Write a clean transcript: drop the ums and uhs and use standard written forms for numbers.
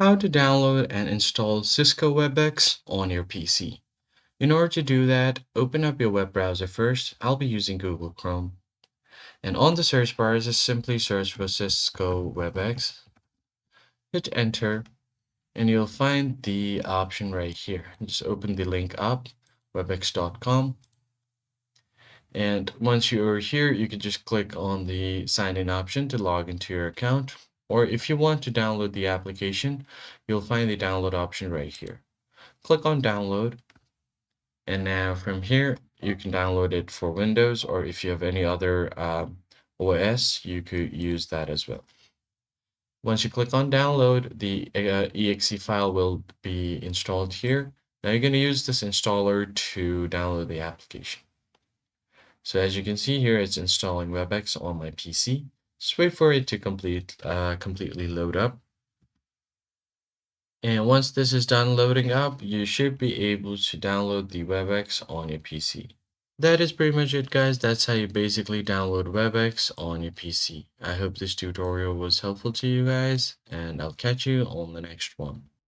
How to download and install Cisco Webex on your PC. In order to do that, open up your web browser first. I'll be using Google Chrome. And on the search bar, just simply search for Cisco Webex. Hit enter, and you'll find the option right here. Just open the link up, webex.com. And once you are here, you can just click on the sign in option to log into your account. Or if you want to download the application, you'll find the download option right here. Click on download, and now from here you can download it for Windows, or if you have any other OS, you could use that as well. Once you click on download, the exe file will be installed here. Now you're going to use this installer to download the application. So as you can see here, it's installing Webex on my PC. Just wait for it to completely load up. And once this is done loading up, you should be able to download the Webex on your PC. That is pretty much it, guys. That's how you basically download Webex on your PC. I hope this tutorial was helpful to you guys, and I'll catch you on the next one.